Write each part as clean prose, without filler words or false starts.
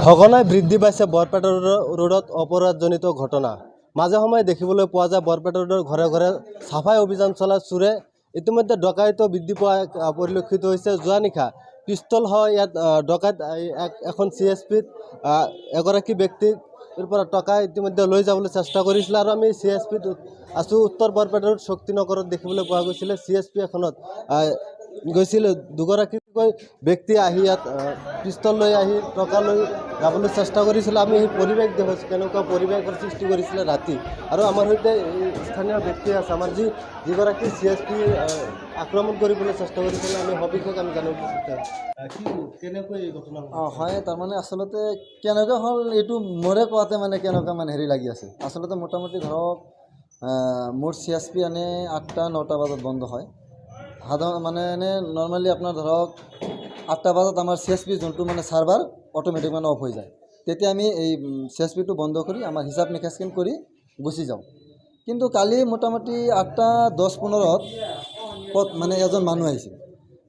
সঘনাই বৃদ্ধি পাইছে বৰপেটা ৰোডত অপৰাধজনিত ঘটনা। মাজে সময়ে দেখিবলৈ পোৱা যায় বৰপেটা ৰোডৰ ঘৰে ঘৰে চাফাই অভিযান চলাই চোৰে। ইতিমধ্যে ডকাইতো বৃদ্ধি পোৱা পৰিলক্ষিত হৈছে। যোৱা নিশা পিস্তল হয় ইয়াত ডকাইত এখন CSPত এগৰাকী ব্যক্তিৰ পৰা টকা ইতিমধ্যে লৈ যাবলৈ চেষ্টা কৰিছিল। আৰু আমি CSPত আছোঁ উত্তৰ বৰপেটা ৰোড শক্তিনগৰত দেখিবলৈ পোৱা গৈছিলে। CSP এখনত গৈছিল দুগৰাকীকৈ ব্যক্তি আহি ইয়াত পিস্তল লৈ আহি টকা লৈ যাবলৈ চেষ্টা কৰিছিল। আমি সেই পৰিৱেশ দেখিছোঁ কেনেকুৱা পৰিৱেশৰ সৃষ্টি কৰিছিলে ৰাতি। আৰু আমাৰ সৈতে স্থানীয় ব্যক্তি আছে, আমাৰ যিগৰাকী CSP আক্ৰমণ কৰিবলৈ চেষ্টা কৰিছিলে, আমি সবিশেষ আমি জানিব কেনেকৈ এই ঘটনা হয়। তাৰমানে আচলতে কেনেকুৱা হ'ল এইটো মোৰে কোৱাতে মানে কেনেকুৱা মানে হেৰি লাগি আছে। আচলতে মোটামুটি ধৰক মোৰ CSP এনে 8টা-9টা বজাত বন্ধ হয়। সাধাৰণ মানে এনে নৰ্মেলি আপোনাৰ ধৰক 8টা বজাত আমাৰ CSP যোনটো মানে চাৰ্ভাৰ অট'মেটিক মানে অফ হৈ যায়। তেতিয়া আমি এই CSPটো বন্ধ কৰি আমাৰ হিচাপ নিকাচখিনি কৰি গুচি যাওঁ। কিন্তু কালি মোটামুটি 8:10-15ত মানে এজন মানুহ আহিছিল।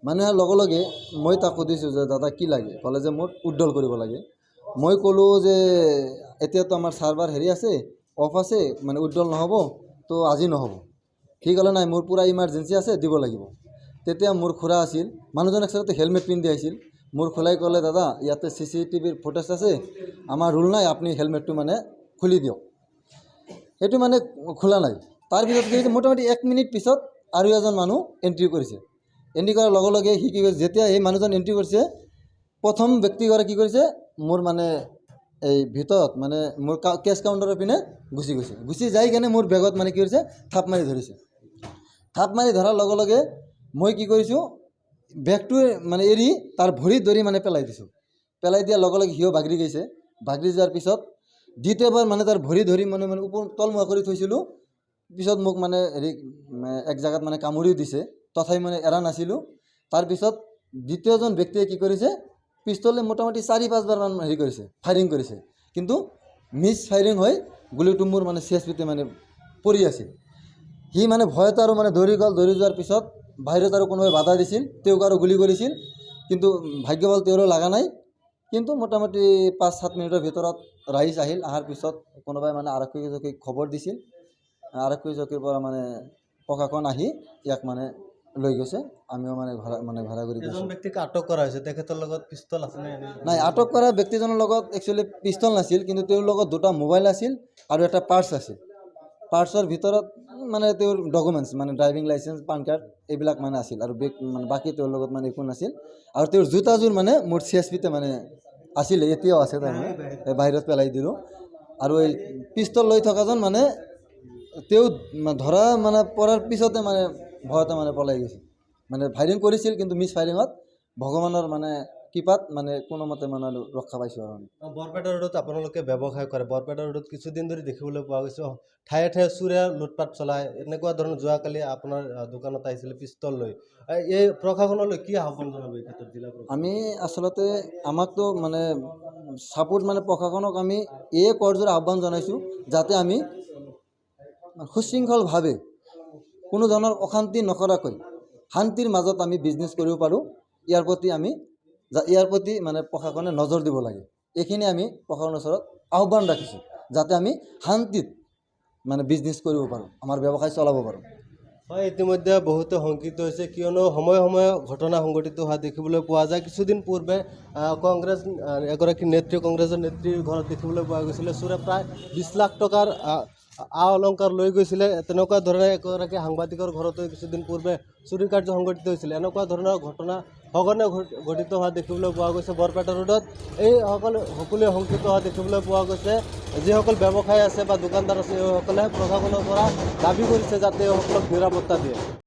মানুহ অহাৰ লগে লগে মই তাক সুধিছোঁ যে দাদা কি লাগে? ক'লে যে মোৰ উইথড্ৰল কৰিব লাগে। মই ক'লোঁ যে এতিয়াতো আমাৰ চাৰ্ভাৰ হেৰি আছে, অফ আছে, মানে উইথড্ৰল নহ'ব, তো আজি নহ'ব। সি ক'লে নাই মোৰ পূৰা ইমাৰ্জেঞ্চি আছে, দিব লাগিব। তেতিয়া মোৰ খুৰা আছিল, মানুহজন একচুৱেলি হেলমেট পিন্ধি আহিছিল। মোৰ খুৰাই ক'লে দাদা ইয়াতে CCTVৰ ফুটেজ আছে, আমাৰ ৰুল নাই, আপুনি হেলমেটটো মানে খুলি দিয়ক। সেইটো মানে খোলা নাই। তাৰপিছত কি হৈছে, মোটামুটি 1 মিনিট পিছত আৰু এজন মানুহ এণ্ট্ৰি কৰিছে। এণ্ট্ৰি কৰাৰ লগে লগে সি কি কৰিছে, যেতিয়া এই মানুহজন এণ্ট্ৰি কৰিছে, প্ৰথম ব্যক্তিগৰাকী কি কৰিছে, মোৰ মানে এই ভিতৰত মানে মোৰ কেছ কাউণ্টাৰৰ পিনে গুচি গৈছে। গুচি যাই কেনে মোৰ বেগত মানে কি কৰিছে, থাপ মাৰি ধৰিছে। থাপ মাৰি ধৰাৰ লগে লগে মই কি কৰিছোঁ, বেগটো মানে এৰি তাৰ ভৰিত ধৰি মানে পেলাই দিছোঁ। পেলাই দিয়াৰ লগে লগে সিও বাগৰি গৈছে। বাগৰি যোৱাৰ পিছত দ্বিতীয়বাৰ মানে তাৰ ভৰি ধৰি মানে ওপৰ তলমুৱা কৰি থৈছিলোঁ। পিছত মোক মানে হেৰি এক জেগাত মানে কামুৰিও দিছে, তথাপি মানে এৰা নাছিলোঁ। তাৰপিছত দ্বিতীয়জন ব্যক্তিয়ে কি কৰিছে, পিষ্টলে মোটামুটি 4-5 বাৰমান হেৰি কৰিছে, ফায়াৰিং কৰিছে। কিন্তু মিছ ফায়াৰিং হৈ গুলিটো মোৰ মানে CSPতে মানে পৰি আছিল। সি মানে ভয়ত আৰু মানে দৌৰি গ'ল। দৌৰি যোৱাৰ পিছত বাহিৰত আৰু কোনোবাই বাধা দিছিল, তেওঁক আৰু গুলি কৰিছিল। কিন্তু ভাগ্য ভাল তেওঁৰো লগা নাই। কিন্তু মোটামুটি 5-7 মিনিটৰ ভিতৰত ৰাইজ আহিল। অহাৰ পিছত কোনোবাই মানে আৰক্ষী চকীক খবৰ দিছিল। আৰক্ষী চকীৰ পৰা মানে প্ৰশাসন আহি ইয়াক মানে লৈ গৈছে। আমিও মানে ভাড়া কৰি গৈছোঁ। ব্যক্তিক আটক কৰা হৈছে, তেখেতৰ লগত পিস্তল আছে নাই, আটক কৰা ব্যক্তিজনৰ লগত একচুৱেলি পিস্তল নাছিল, কিন্তু তেওঁৰ লগত 2টা মোবাইল আছিল আৰু এটা পাৰ্চ আছিল। পাৰ্চৰ ভিতৰত মানে তেওঁৰ ডকুমেণ্টছ মানে ড্ৰাইভিং লাইচেঞ্চ, পান কাৰ্ড এইবিলাক মানে আছিল। আৰু মানে বাকী তেওঁৰ লগত মানে একো নাছিল। আৰু তেওঁৰ জোতাযোৰ মানে মোৰ CSPতে মানে আছিলে, এতিয়াও আছে, তাৰমানে বাহিৰত পেলাই দিলোঁ। আৰু এই পিষ্টল লৈ থকাজন মানে তেওঁ ধৰা মানে পৰাৰ পিছতে মানে ভয়তে মানে পলাই গৈছিল। মানে ফায়াৰিং কৰিছিল, কিন্তু মিছ ফায়াৰিঙত ভগৱানৰ মানে কৃপাত মানে কোনোমতে মানে ৰক্ষা পাইছোঁ। আৰু বৰপেটা ৰোডত আপোনালোকে ব্যৱসায় কৰে। বৰপেটা ৰোডত কিছুদিন ধৰি দেখিবলৈ পোৱা গৈছে ঠায়ে ঠায়ে চোৰে লুটপাট চলায়। এনেকুৱা ধৰণৰ যোৱাকালি আপোনাৰ দোকানত আহিছিলে পিস্তল লৈ। এই প্ৰশাসনলৈ কি আহ্বান জনাব এই ক্ষেত্ৰত জিলা প্ৰশাসন? আমি আচলতে আমাকতো মানে ছাপোৰ্ট মানে প্ৰশাসনক আমি এই কৰজোৰে আহ্বান জনাইছোঁ, যাতে আমি সুশৃংখলভাৱে কোনো ধৰণৰ অশান্তি নকৰাকৈ শান্তিৰ মাজত আমি বিজনেছ কৰিব পাৰোঁ। ইয়াৰ প্ৰতি মানে প্ৰশাসনে নজৰ দিব লাগে। এইখিনি আমি প্ৰশাসনৰ ওচৰত আহ্বান ৰাখিছোঁ, যাতে আমি শান্তিত মানে বিজনেছ কৰিব পাৰোঁ, আমাৰ ব্যৱসায় চলাব পাৰোঁ। হয়, ইতিমধ্যে বহুতে শংকিত হৈছে, কিয়নো সময়ে সময়ে ঘটনা সংঘটিত হোৱা দেখিবলৈ পোৱা যায়। কিছুদিন পূৰ্বে কংগ্ৰেছৰ নেত্ৰীৰ ঘৰত দেখিবলৈ পোৱা গৈছিলে চোৰে প্ৰায় 20 লাখ টকাৰ অলংকাৰ লৈ গৈছিলে। তেনেকুৱা ধৰণে এগৰাকী সাংবাদিকৰ ঘৰতো কিছুদিন পূৰ্বে চুৰি কাৰ্য সংঘটিত হৈছিলে। এনেকুৱা ধৰণৰ ঘটনা সঘনাই ঘটিত হোৱা দেখিবলৈ পোৱা গৈছে বৰপেটা ৰোডত। এই সকলোৱে শংকিত হোৱা দেখিবলৈ পোৱা গৈছে। যিসকল ব্যৱসায়ী আছে বা দোকানদাৰ আছে, এইসকলে প্ৰশাসনৰ পৰা দাবী কৰিছে যাতে এইসকলক নিৰাপত্তা দিয়ে।